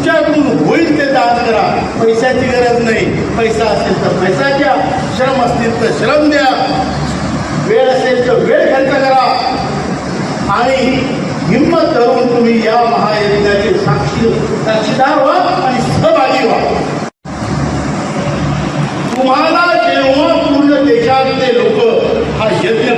तुमच्याकडून होईल ते दान करा. पैशाची गरज नाही. पैसा असेल तर पैसा द्या, श्रम असतील तर श्रम द्या, वेळ असेल तर वेळ खर्च करा आणि हिंमत धरून तुम्ही या महायज्ञाचे साक्षीदार व्हा आणि सहभागी व्हा. तुम्हाला जेव्हा पूर्ण देशातले लोक हा यज्ञ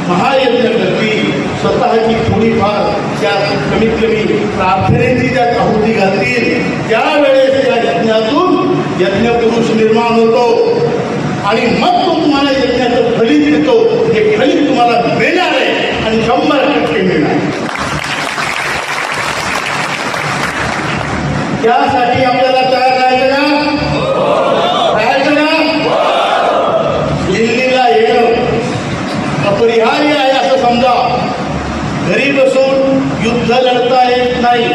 महायज्ञ करतील, स्वतःची थोडीफार त्यात कमीत कमी प्रार्थनेची त्यात आहुती घालतील, त्यावेळेस त्या यज्ञातून यज्ञपुरुष निर्माण होतो आणि मग तो तुम्हाला यज्ञाचं फलित देतो. हे फलित तुम्हाला मिळणार आहे आणि 100% मिळणार. त्यासाठी आपल्याला तयार राहायचं का? दिल्लीला येणं अपरिहार्य आहे असं समजा. घरी बसून युद्ध लढता येत नाही,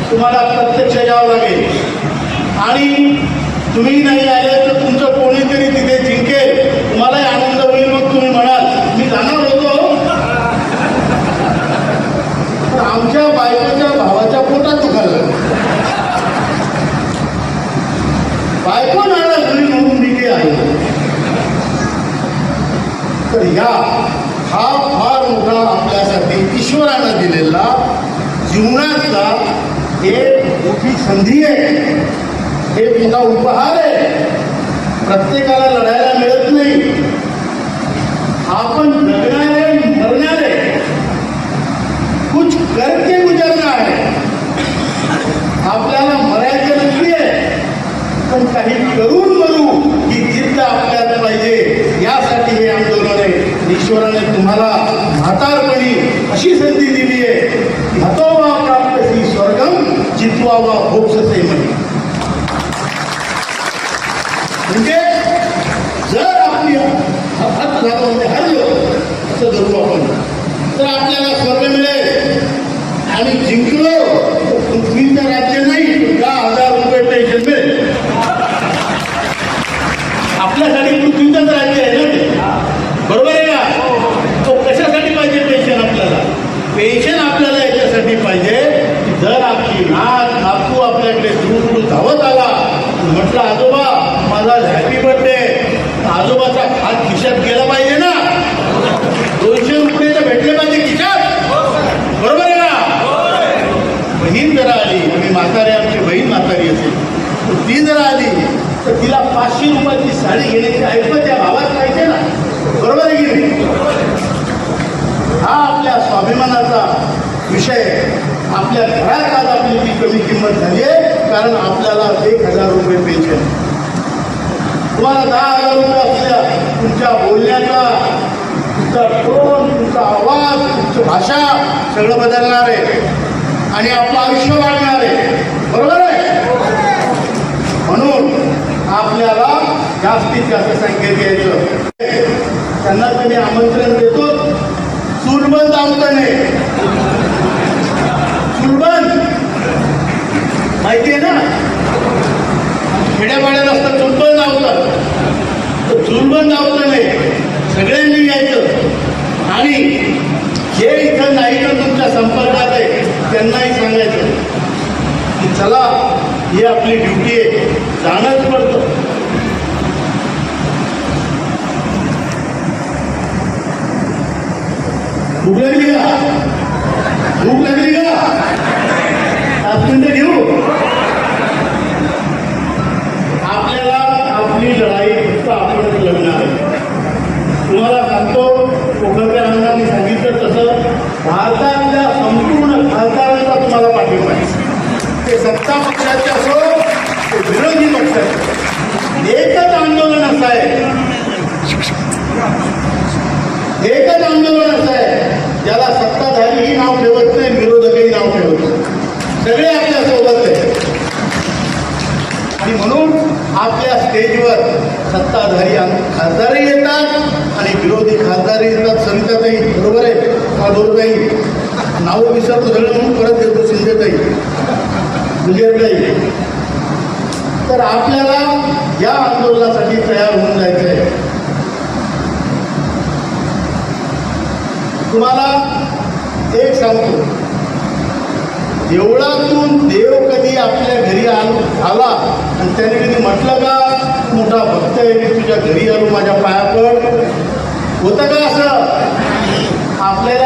तुम्हाला प्रत्यक्ष यावं लागेल. आणि तुम्ही नाही आले तर तुमचं कोणीतरी तिथे जिंकेल, तुम्हालाही आनंद होईल. मग तुम्ही म्हणाल मी जाणार होतो पण आमच्या बायकोच्या भावाच्या पोटात दुखायला, बायको नाराज होईल म्हणून मी ते आहे. तर हा फार मोठा आपल्यासाठी ईश्वरानं दिलेला जीवनाचा एक मोठी संधी आहे, एक मोठा उपहार आहे. प्रत्येकाला लढायला मिळत नाही. आपण जगणारे मरणारे कुछ करके गुजरना है. आपल्याला मरायचं नक्की आहे, पण काही करून मरू ही जिद्द आपल्याला पाहिजे. यासाठी हे आंदोलन आहे. ईश्वराने तुम्हाला म्हातारपणी अशी संधी दिली आहे, हतोवा प्राप्तसी स्वर्गम जित्वावा भोगसते म्हणे. म्हणजे जर आपली हात हरलो असं धरू आपण तर आपल्याला स्वर्ग मिळेल. आणि जिंकलो तर पृथ्वीचं राज्य नाही, 10,000 रुपये पेन्शन मिळेल. आपल्यासाठी पृथ्वीचंच राज्य आहे ना ते, बरोबर आहे का? तो कशासाठी पाहिजे पेन्शन? आपल्याला पेन्शन आपल्याला याच्यासाठी पाहिजे की जर आपली नातू आपल्याकडे दूर धावत आला, म्हटलं आजोबा माझा हॅपी बर्थडे, आजोबाचा हात खिशात गेला पाहिजे ना. 200 रुपये तर भेटले पाहिजे खिशात, बरोबर आहे ना? बहीण जरा आली, आम्ही म्हातारे, आमची बहीण म्हातारी असेल तर ती जरा आली तर तिला 500 रुपयाची साडी घेण्याची ऐकत त्या भावात पाहिजे ना, बरोबर आहे की नाही? हा आपल्या स्वाभिमानाचा विषय. आपल्या घरात आज आपली ती कमी किंमत झाली आहे कारण आपल्याला 1,000 रुपये पेन्शन. तुम्हाला 10,000 रुपये असल्या तुमच्या बोलण्याचा, तुमचा टोन, तुमचा आवाज, तुमची भाषा सगळं बदलणार आहे आणि आपलं आयुष्य वाढणार आहे, बरोबर आहे? म्हणून आपल्याला जास्तीत जास्त संख्येत यायचं. त्यांना तुम्ही आमंत्रण देतो. चूलबंद आवताने, चूलबंद माहिती आहे ना, खेड्यापाड्यात असतात चूलबंद आवतात. तर चूलबंद आवताने सगळ्यांनी यायचं आणि जे इथं नाही तर तुमच्या संपर्कात आहे त्यांनाही सांगायचं की चला ही आपली ड्युटी आहे, जाणंच पडतं. भूक लागली का? भूक लागली का? 5 मिनिटं घेऊ. आपल्याला आपली लढाई फक्त आपणच लढणार आहे. तुम्हाला सांगतो, पोखरकर अण्णांनी सांगितलं तसं भारतातल्या संपूर्ण खासदारांचा तुम्हाला पाठिंबा आहे. ते सत्ता पक्षाचे असो ते विरोधी पक्षाचे. एकच आंदोलन असं आहे, एकच आंदोलन असं आहे ज्याला सत्ताधारीही नाव ठेवत नाही, विरोधकही नाव ठेवत नाही. सगळे आपल्या सोबत आहे. आणि म्हणून आपल्या स्टेजवर सत्ताधारी खासदारही येतात आणि विरोधी खासदारही येतात. सविताताई बरोबर आहे का? बरोबर आहे. नावं विसरतो सगळं म्हणून परत देतो. शिंदेताई, विजयताई. तर आपल्याला या आंदोलनासाठी तयार होऊन जायचं आहे. तुम्हाला एक सांगतो, देवळातून देव कधी आपल्या घरी आला आणि त्याने कधी म्हटलं का मोठा भक्त आहे मी तुझ्या घरी आलो माझ्या पाया पड, होतं का असं? आपल्याला